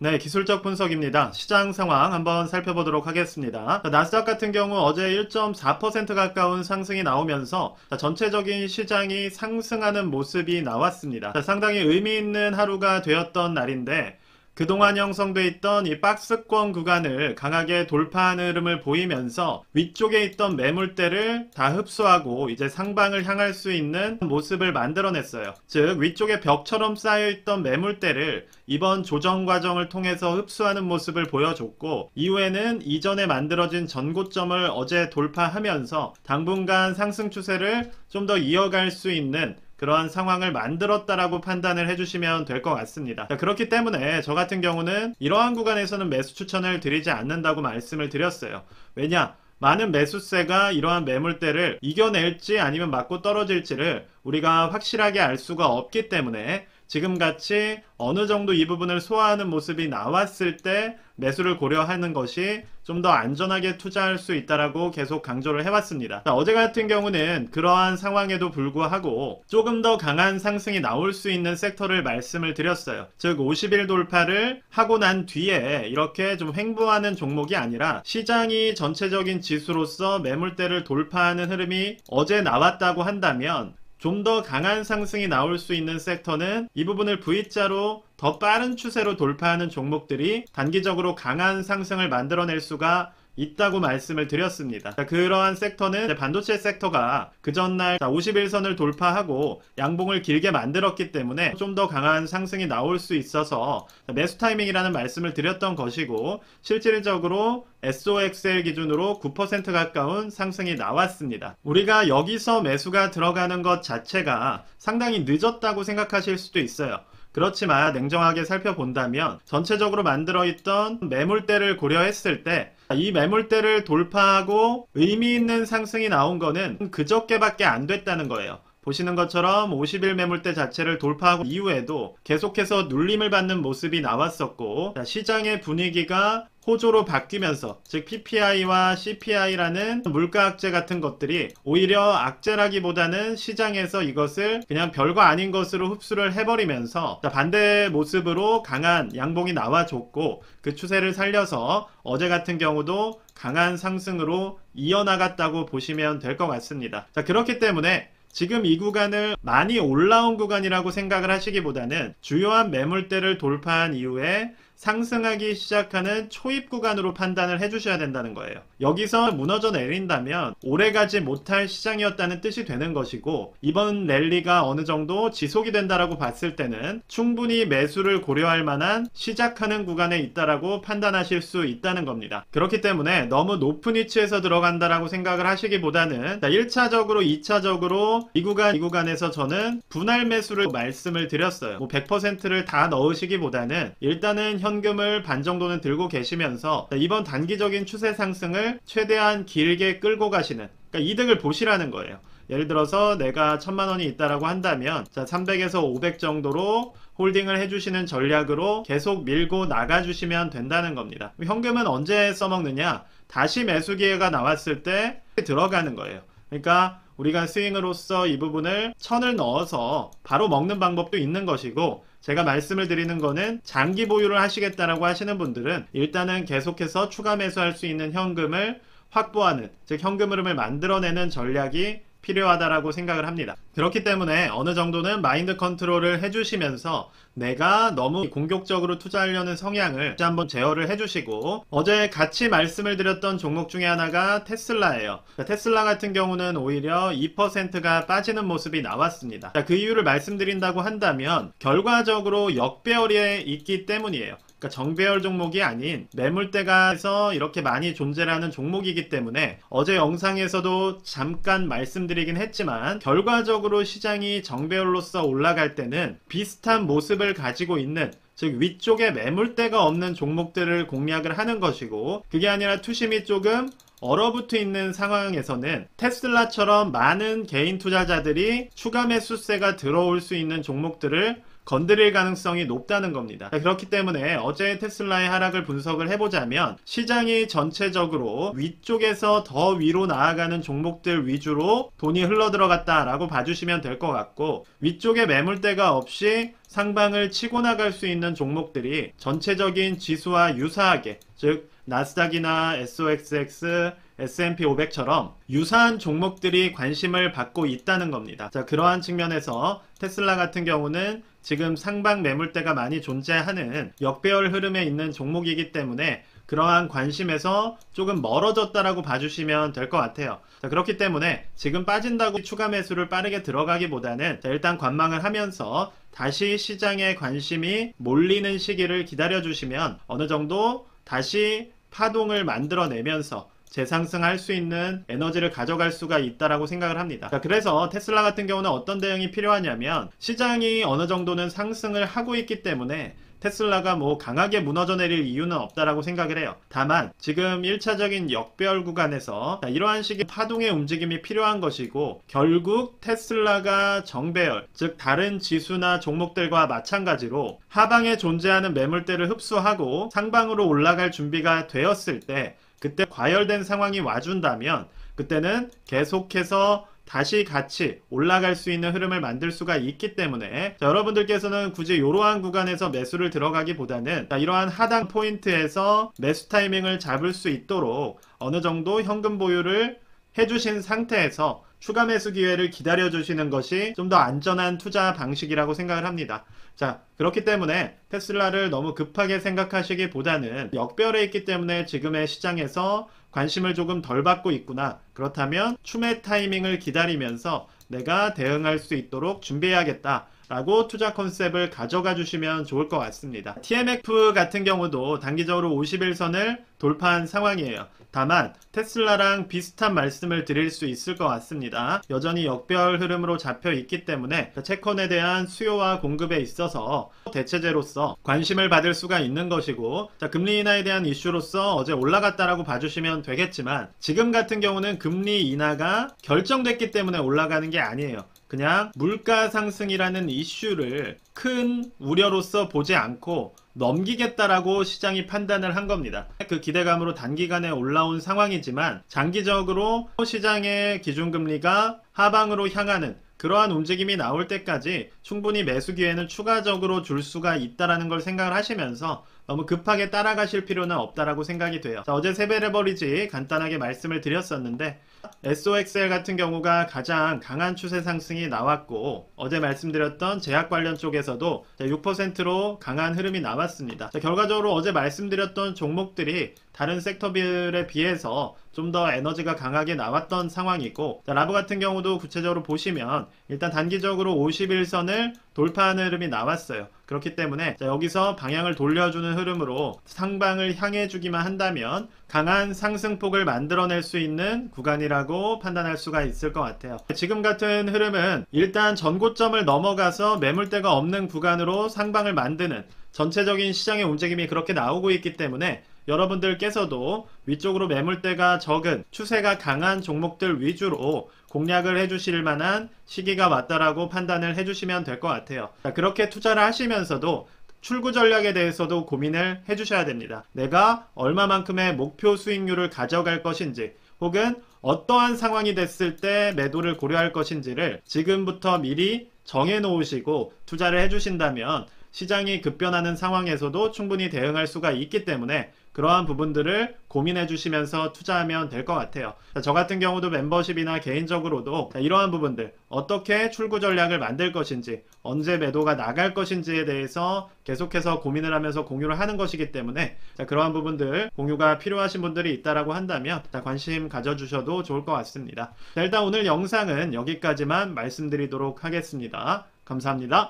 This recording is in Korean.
네, 기술적 분석입니다. 시장 상황 한번 살펴보도록 하겠습니다. 나스닥 같은 경우 어제 1.4% 가까운 상승이 나오면서 전체적인 시장이 상승하는 모습이 나왔습니다. 상당히 의미 있는 하루가 되었던 날인데 그동안 형성돼 있던 이 박스권 구간을 강하게 돌파하는 흐름을 보이면서 위쪽에 있던 매물대를 다 흡수하고 이제 상방을 향할 수 있는 모습을 만들어냈어요. 즉 위쪽에 벽처럼 쌓여있던 매물대를 이번 조정 과정을 통해서 흡수하는 모습을 보여줬고, 이후에는 이전에 만들어진 전고점을 어제 돌파하면서 당분간 상승 추세를 좀 더 이어갈 수 있는 그러한 상황을 만들었다라고 판단을 해주시면 될 것 같습니다. 그렇기 때문에 저 같은 경우는 이러한 구간에서는 매수 추천을 드리지 않는다고 말씀을 드렸어요. 왜냐? 많은 매수세가 이러한 매물대를 이겨낼지 아니면 맞고 떨어질지를 우리가 확실하게 알 수가 없기 때문에 지금같이 어느 정도 이 부분을 소화하는 모습이 나왔을 때 매수를 고려하는 것이 좀 더 안전하게 투자할 수 있다라고 계속 강조를 해왔습니다. 어제 같은 경우는 그러한 상황에도 불구하고 조금 더 강한 상승이 나올 수 있는 섹터를 말씀을 드렸어요. 즉 50일 돌파를 하고 난 뒤에 이렇게 좀 횡보하는 종목이 아니라 시장이 전체적인 지수로서 매물대를 돌파하는 흐름이 어제 나왔다고 한다면 좀 더 강한 상승이 나올 수 있는 섹터는 이 부분을 V자로 더 빠른 추세로 돌파하는 종목들이 단기적으로 강한 상승을 만들어낼 수가 있다고 말씀을 드렸습니다. 그러한 섹터는 반도체 섹터가 그 전날 51선을 돌파하고 양봉을 길게 만들었기 때문에 좀 더 강한 상승이 나올 수 있어서 매수 타이밍이라는 말씀을 드렸던 것이고, 실질적으로 SOXL 기준으로 9% 가까운 상승이 나왔습니다. 우리가 여기서 매수가 들어가는 것 자체가 상당히 늦었다고 생각하실 수도 있어요. 그렇지만 냉정하게 살펴본다면 전체적으로 만들어있던 매물대를 고려했을 때 이 매물대를 돌파하고 의미 있는 상승이 나온 거는 그저께밖에 안 됐다는 거예요. 보시는 것처럼 50일 매물대 자체를 돌파하고 이후에도 계속해서 눌림을 받는 모습이 나왔었고, 시장의 분위기가 호조로 바뀌면서, 즉 PPI와 CPI라는 물가 악재 같은 것들이 오히려 악재라기보다는 시장에서 이것을 그냥 별거 아닌 것으로 흡수를 해버리면서 반대 모습으로 강한 양봉이 나와줬고, 그 추세를 살려서 어제 같은 경우도 강한 상승으로 이어나갔다고 보시면 될 것 같습니다. 그렇기 때문에 지금 이 구간을 많이 올라온 구간이라고 생각을 하시기보다는 주요한 매물대를 돌파한 이후에 상승하기 시작하는 초입 구간으로 판단을 해주셔야 된다는 거예요. 여기서 무너져 내린다면 오래가지 못할 시장이었다는 뜻이 되는 것이고, 이번 랠리가 어느 정도 지속이 된다라고 봤을 때는 충분히 매수를 고려할 만한 시작하는 구간에 있다라고 판단하실 수 있다는 겁니다. 그렇기 때문에 너무 높은 위치에서 들어간다라고 생각을 하시기보다는 1차적으로 2차적으로 이 구간에서 저는 분할 매수를 말씀을 드렸어요. 100%를 다 넣으시기보다는 일단은 현금을 반 정도는 들고 계시면서 이번 단기적인 추세 상승을 최대한 길게 끌고 가시는, 그러니까 이득을 보시라는 거예요. 예를 들어서 내가 1000만원이 있다라고 한다면 300에서 500 정도로 홀딩을 해주시는 전략으로 계속 밀고 나가주시면 된다는 겁니다. 현금은 언제 써먹느냐? 다시 매수 기회가 나왔을 때 들어가는 거예요. 그러니까 우리가 스윙으로서 이 부분을 1000을 넣어서 바로 먹는 방법도 있는 것이고, 제가 말씀을 드리는 거는 장기 보유를 하시겠다라고 하시는 분들은 일단은 계속해서 추가 매수할 수 있는 현금을 확보하는, 즉 현금 흐름을 만들어내는 전략이 필요하다라고 생각을 합니다. 그렇기 때문에 어느 정도는 마인드 컨트롤을 해주시면서 내가 너무 공격적으로 투자하려는 성향을 한번 제어를 해주시고, 어제 같이 말씀을 드렸던 종목 중에 하나가 테슬라예요. 테슬라 같은 경우는 오히려 2%가 빠지는 모습이 나왔습니다. 그 이유를 말씀드린다고 한다면 결과적으로 역배열에 있기 때문이에요. 그러니까 정배열 종목이 아닌 매물대가에서 이렇게 많이 존재하는 종목이기 때문에 어제 영상에서도 잠깐 말씀드리긴 했지만 결과적으로 시장이 정배열로서 올라갈 때는 비슷한 모습을 가지고 있는, 즉 위쪽에 매물대가 없는 종목들을 공략을 하는 것이고, 그게 아니라 투심이 조금 얼어붙어 있는 상황에서는 테슬라처럼 많은 개인 투자자들이 추가 매수세가 들어올 수 있는 종목들을 건드릴 가능성이 높다는 겁니다. 그렇기 때문에 어제 테슬라의 하락을 분석을 해보자면 시장이 전체적으로 위쪽에서 더 위로 나아가는 종목들 위주로 돈이 흘러들어갔다라고 봐주시면 될 것 같고, 위쪽에 매물대가 없이 상방을 치고 나갈 수 있는 종목들이 전체적인 지수와 유사하게, 즉 나스닥이나 SOXX, S&P 500처럼 유사한 종목들이 관심을 받고 있다는 겁니다. 자, 그러한 측면에서 테슬라 같은 경우는 지금 상방 매물대가 많이 존재하는 역배열 흐름에 있는 종목이기 때문에 그러한 관심에서 조금 멀어졌다라고 봐주시면 될 것 같아요. 자, 그렇기 때문에 지금 빠진다고 추가 매수를 빠르게 들어가기보다는 일단 관망을 하면서 다시 시장의 관심이 몰리는 시기를 기다려주시면 어느 정도 다시 파동을 만들어내면서 재상승할 수 있는 에너지를 가져갈 수가 있다라고 생각을 합니다. 자, 그래서 테슬라 같은 경우는 어떤 대응이 필요하냐면 시장이 어느 정도는 상승을 하고 있기 때문에 테슬라가 뭐 강하게 무너져 내릴 이유는 없다라고 생각을 해요. 다만 지금 1차적인 역배열 구간에서 이러한 식의 파동의 움직임이 필요한 것이고 결국 테슬라가 정배열, 즉 다른 지수나 종목들과 마찬가지로 하방에 존재하는 매물대를 흡수하고 상방으로 올라갈 준비가 되었을 때 그때 과열된 상황이 와준다면 그때는 계속해서 다시 같이 올라갈 수 있는 흐름을 만들 수가 있기 때문에 여러분들께서는 굳이 이러한 구간에서 매수를 들어가기보다는 이러한 하단 포인트에서 매수 타이밍을 잡을 수 있도록 어느 정도 현금 보유를 해주신 상태에서 추가 매수 기회를 기다려 주시는 것이 좀 더 안전한 투자 방식이라고 생각을 합니다. 자, 그렇기 때문에 테슬라를 너무 급하게 생각하시기보다는 역별에 있기 때문에 지금의 시장에서 관심을 조금 덜 받고 있구나. 그렇다면 추매 타이밍을 기다리면서 내가 대응할 수 있도록 준비해야겠다 라고 투자 컨셉을 가져가 주시면 좋을 것 같습니다. TMF 같은 경우도 단기적으로 50일선을 돌파한 상황이에요. 다만 테슬라랑 비슷한 말씀을 드릴 수 있을 것 같습니다. 여전히 역별 흐름으로 잡혀 있기 때문에 채권에 대한 수요와 공급에 있어서 대체제로서 관심을 받을 수가 있는 것이고, 자, 금리 인하에 대한 이슈로서 어제 올라갔다라고 봐주시면 되겠지만 지금 같은 경우는 금리 인하가 결정됐기 때문에 올라가는 게 아니에요. 그냥 물가 상승이라는 이슈를 큰 우려로서 보지 않고 넘기겠다라고 시장이 판단을 한 겁니다. 그 기대감으로 단기간에 올라온 상황이지만 장기적으로 시장의 기준금리가 하방으로 향하는 그러한 움직임이 나올 때까지 충분히 매수 기회는 추가적으로 줄 수가 있다라는 걸 생각을 하시면서 너무 급하게 따라가실 필요는 없다라고 생각이 돼요. 자, 어제 세배 레버리지 간단하게 말씀을 드렸었는데 SOXL 같은 경우가 가장 강한 추세 상승이 나왔고 어제 말씀드렸던 제약 관련 쪽에서도 6%로 강한 흐름이 나왔습니다. 자, 결과적으로 어제 말씀드렸던 종목들이 다른 섹터별에 비해서 좀 더 에너지가 강하게 나왔던 상황이고, 자, 라브 같은 경우도 구체적으로 보시면 일단 단기적으로 51선을 돌파하는 흐름이 나왔어요. 그렇기 때문에 자, 여기서 방향을 돌려주는 흐름으로 상방을 향해 주기만 한다면 강한 상승폭을 만들어낼 수 있는 구간이라고 판단할 수가 있을 것 같아요. 지금 같은 흐름은 일단 전고점을 넘어가서 매물대가 없는 구간으로 상방을 만드는 전체적인 시장의 움직임이 그렇게 나오고 있기 때문에 여러분들께서도 위쪽으로 매물대가 적은 추세가 강한 종목들 위주로 공략을 해주실 만한 시기가 왔다라고 판단을 해주시면 될 것 같아요. 자, 그렇게 투자를 하시면서도 출구 전략에 대해서도 고민을 해주셔야 됩니다. 내가 얼마만큼의 목표 수익률을 가져갈 것인지, 혹은 어떠한 상황이 됐을 때 매도를 고려할 것인지를 지금부터 미리 정해 놓으시고 투자를 해주신다면 시장이 급변하는 상황에서도 충분히 대응할 수가 있기 때문에 그러한 부분들을 고민해 주시면서 투자하면 될 것 같아요. 저 같은 경우도 멤버십이나 개인적으로도 이러한 부분들, 어떻게 출구 전략을 만들 것인지, 언제 매도가 나갈 것인지에 대해서 계속해서 고민을 하면서 공유를 하는 것이기 때문에 그러한 부분들 공유가 필요하신 분들이 있다라고 한다면 관심 가져주셔도 좋을 것 같습니다. 일단 오늘 영상은 여기까지만 말씀드리도록 하겠습니다. 감사합니다.